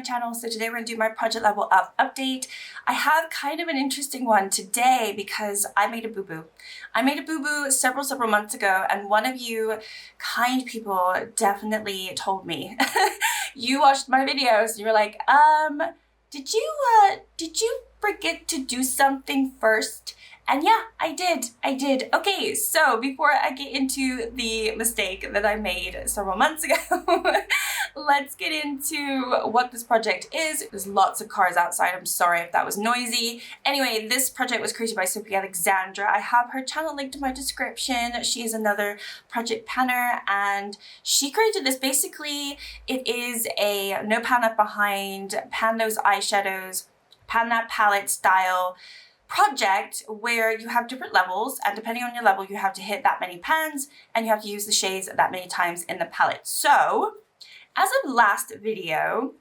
channel. So today we're gonna do my project level up update. I have kind of an interesting one today because I made a boo-boo. I made a boo-boo several months ago, and one of you kind people definitely told me. You watched my videos and you were like, did you forget to do something first? And yeah, I did. Okay, so before I get into the mistake that I made several months ago, let's get into what this project is. There's lots of cars outside. I'm sorry if that was noisy. Anyway, this project was created by Sophie Alexandra. I have her channel linked in my description. She is another project panner, and she created this. Basically, it is a no pan left behind, pan those eyeshadows, pan that palette style project where you have different levels, and depending on your level you have to hit that many pans and you have to use the shades that many times in the palette. So as of last video,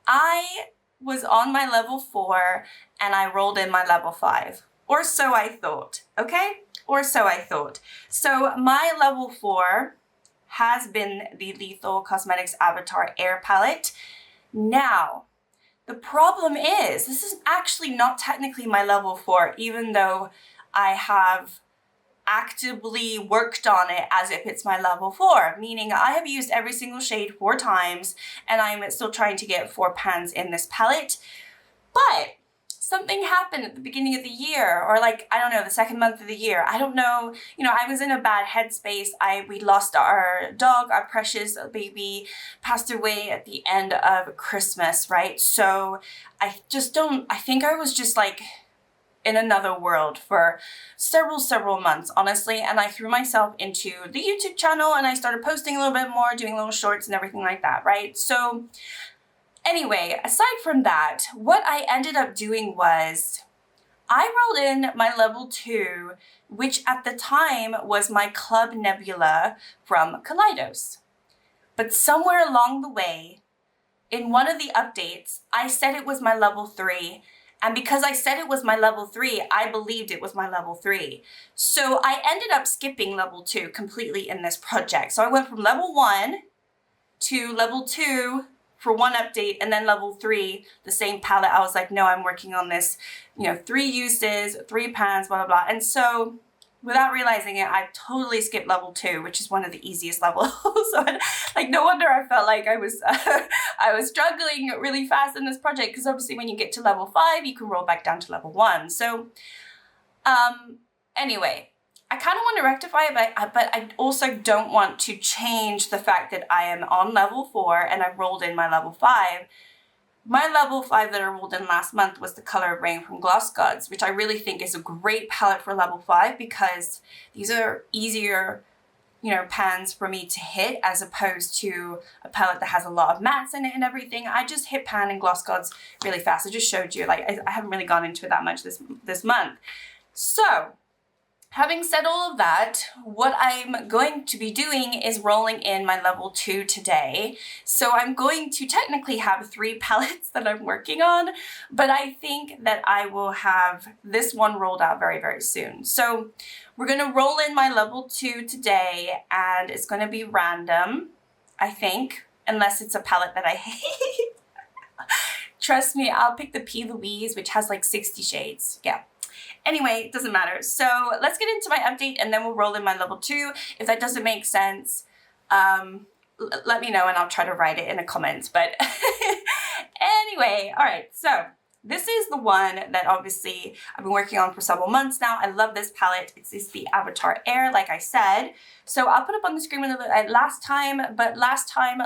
I was on my level 4 and I rolled in my level 5, or so I thought, okay? Or so I thought. So my level 4 has been the Lethal Cosmetics Avatar Air palette. Now, the problem is, this is actually not technically my level 4, even though I have actively worked on it as if it's my level 4, meaning I have used every single shade 4 times and I'm still trying to get 4 pans in this palette. But something happened at the beginning of the year, or like, I don't know, the second month of the year. I don't know, you know, I was in a bad headspace. We lost our dog, our precious baby passed away at the end of Christmas, right? So I think I was just like in another world for several months, honestly. And I threw myself into the YouTube channel and I started posting a little bit more, doing little shorts and everything like that, right? So anyway, aside from that, what I ended up doing was I rolled in my level 2, which at the time was my Club Nebula from Kaleidos. But somewhere along the way, in one of the updates, I said it was my level 3. And because I said it was my level 3, I believed it was my level 3. So I ended up skipping level 2 completely in this project. So I went from level 1 to level 2 for one update, and then level 3, the same palette. I was like, no, I'm working on this, you know, 3 uses, 3 pans, blah, blah, blah. And so without realizing it, I totally skipped level 2, which is one of the easiest levels. So like, no wonder I felt like I was struggling really fast in this project, because obviously when you get to level 5, you can roll back down to level 1. So anyway, I kind of want to rectify it, but I also don't want to change the fact that I am on level 4 and I've rolled in my level 5. My level 5 that I rolled in last month was the Color of Rain from Gloss Gods, which I really think is a great palette for level 5, because these are easier, you know, pans for me to hit as opposed to a palette that has a lot of mattes in it and everything. I just hit pan and Gloss Gods really fast. I just showed you, like, I haven't really gone into it that much this month. So having said all of that, what I'm going to be doing is rolling in my level 2 today. So I'm going to technically have 3 palettes that I'm working on, but I think that I will have this one rolled out very soon. So we're gonna roll in my level 2 today, and it's gonna be random, I think, unless it's a palette that I hate. Trust me, I'll pick the P. Louise, which has like 60 shades, yeah. Anyway, it doesn't matter. So let's get into my update and then we'll roll in my level 2. If that doesn't make sense, let me know and I'll try to write it in the comments. But anyway, all right. So this is the one that obviously I've been working on for several months now. I love this palette. It's the Avatar Air, like I said. So I'll put up on the screen last time,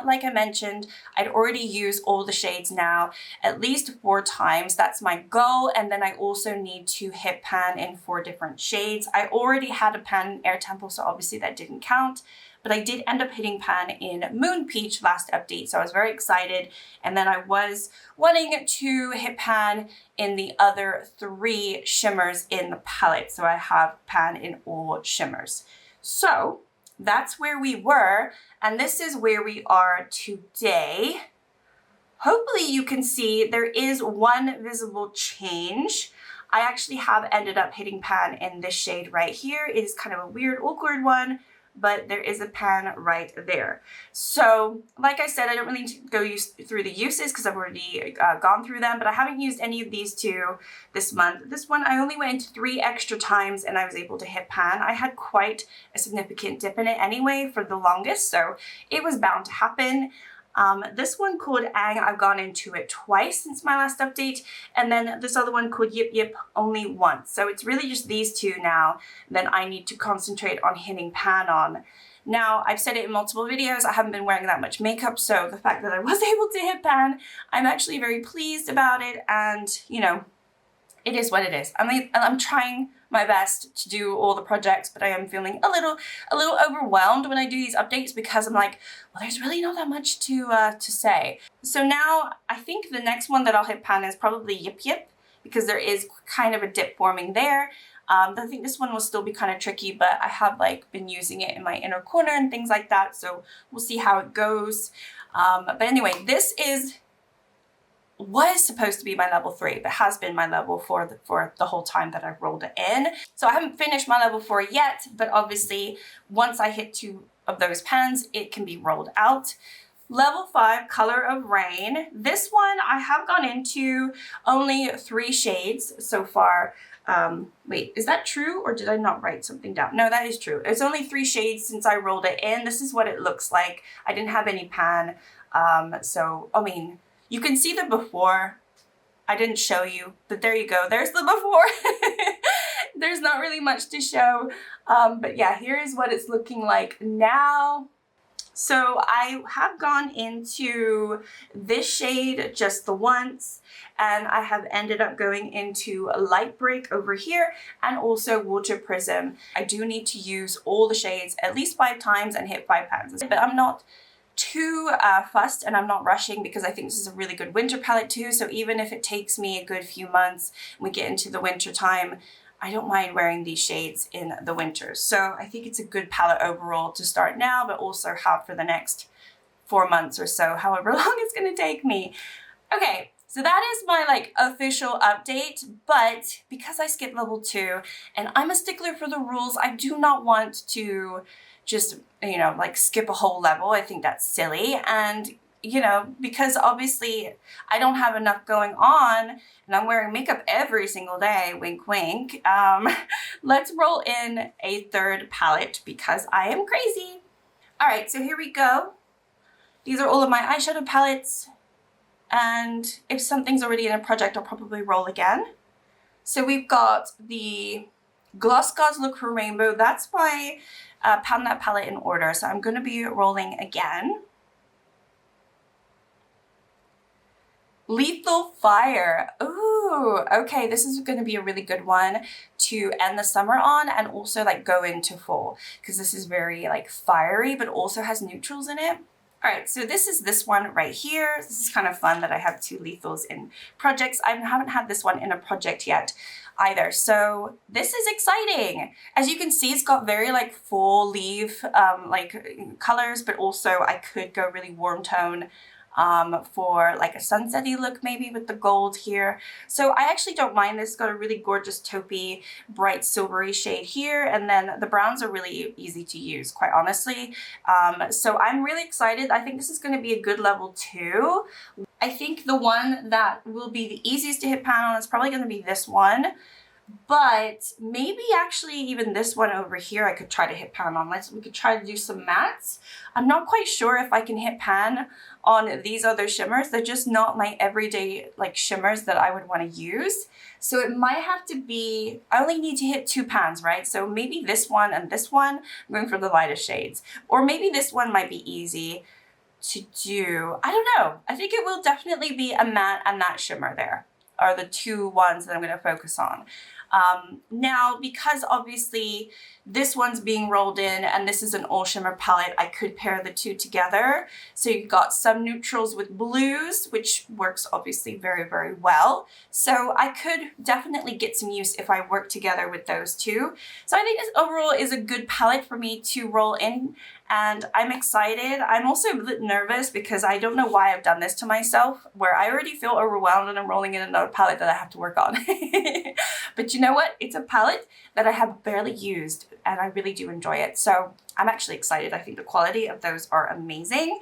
like I mentioned, I'd already used all the shades now, at least 4 times. That's my goal. And then I also need to hit pan in 4 different shades. I already had a pan in Air Temple, so obviously that didn't count. But I did end up hitting pan in Moon Peach last update, so I was very excited. And then I was wanting to hit pan in the other 3 shimmers in the palette. So I have pan in all shimmers. So that's where we were, and this is where we are today. Hopefully you can see there is one visible change. I actually have ended up hitting pan in this shade right here. It is kind of a weird, awkward one, but there is a pan right there. So like I said, I don't really need to go through the uses because I've already gone through them, but I haven't used any of these two this month. This one, I only went into 3 extra times and I was able to hit pan. I had quite a significant dip in it anyway for the longest, so it was bound to happen. This one called Ang, I've gone into it twice since my last update, and then this other one called Yip Yip only once. So it's really just these two now that I need to concentrate on hitting pan on. Now, I've said it in multiple videos, I haven't been wearing that much makeup, so the fact that I was able to hit pan, I'm actually very pleased about it, and you know, it is what it is. I'm trying my best to do all the projects, but I am feeling a little overwhelmed when I do these updates because I'm like, well, there's really not that much to say. So now I think the next one that I'll hit pan is probably Yip Yip because there is kind of a dip forming there. I think this one will still be kind of tricky, but I have like been using it in my inner corner and things like that, so we'll see how it goes. But anyway, this was supposed to be my level 3, but has been my level 4 for the whole time that I've rolled it in. So I haven't finished my level 4 yet, but obviously once I hit 2 of those pans, it can be rolled out. Level 5, Color of Rain. This one I have gone into only 3 shades so far. Wait, is that true or did I not write something down? No, that is true. It's only 3 shades since I rolled it in. This is what it looks like. I didn't have any pan. So, I mean, you can see the before. I didn't show you, but there you go. There's the before. There's not really much to show. But yeah, here is what it's looking like now. So I have gone into this shade just the once, and I have ended up going into a Light Break over here and also Water Prism. I do need to use all the shades at least 5 times and hit 5 pans, but I'm not too fussed and I'm not rushing because I think this is a really good winter palette too. So even if it takes me a good few months and we get into the winter time, I don't mind wearing these shades in the winter. So I think it's a good palette overall to start now, but also have for the next 4 months or so, however long it's gonna take me. Okay, so that is my like official update, but because I skipped level 2 and I'm a stickler for the rules, I do not want to just, you know, like skip a whole level. I think that's silly. And, you know, because obviously I don't have enough going on and I'm wearing makeup every single day, wink, wink. Let's roll in a 3rd palette because I am crazy. All right, so here we go. These are all of my eyeshadow palettes. And if something's already in a project, I'll probably roll again. So we've got the Gloss Gods Look for Rainbow. That's my Pan That palette in order. So I'm going to be rolling again. Lethal Fire. Ooh, okay, this is going to be a really good one to end the summer on and also like go into fall because this is very like fiery but also has neutrals in it. All right, so this is this one right here. This is kind of fun that I have 2 lethals in projects. I haven't had this one in a project yet either. So this is exciting. As you can see, it's got very like fall leaf like colors, but also I could go really warm tone for like a sunsetty look maybe with the gold here. So I actually don't mind this. It's got a really gorgeous taupey, bright silvery shade here, and then the browns are really easy to use, quite honestly. So I'm really excited. I think this is going to be a good level 2. I think the one that will be the easiest to hit pan on is probably going to be this one. But maybe actually even this one over here I could try to hit pan on. We could try to do some mattes. I'm not quite sure if I can hit pan on these other shimmers. They're just not my everyday like shimmers that I would want to use. So it might have to be, I only need to hit 2 pans, right? So maybe this one and this one, I'm going for the lightest shades. Or maybe this one might be easy to do. I don't know. I think it will definitely be a matte and that shimmer there are the 2 ones that I'm going to focus on. Now, because obviously this one's being rolled in and this is an all shimmer palette, I could pair the 2 together. So you've got some neutrals with blues, which works obviously very, very well. So I could definitely get some use if I work together with those 2. So I think this overall is a good palette for me to roll in, and I'm excited. I'm also a bit nervous because I don't know why I've done this to myself, where I already feel overwhelmed and I'm rolling in another palette that I have to work on. But you know what? It's a palette that I have barely used and I really do enjoy it. So I'm actually excited. I think the quality of those are amazing.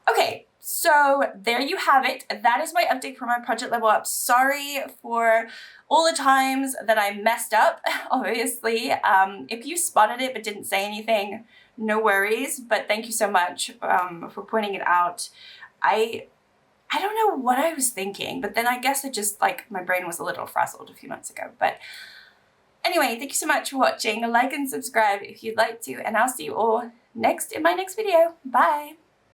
Okay, so there you have it. That is my update for my Project Level Up. Sorry for all the times that I messed up, obviously. If you spotted it but didn't say anything, no worries, but thank you so much for pointing it out. I don't know what I was thinking, but then I guess it just, like, my brain was a little frazzled a few months ago. But anyway, thank you so much for watching. Like and subscribe if you'd like to, and I'll see you all in my next video. Bye!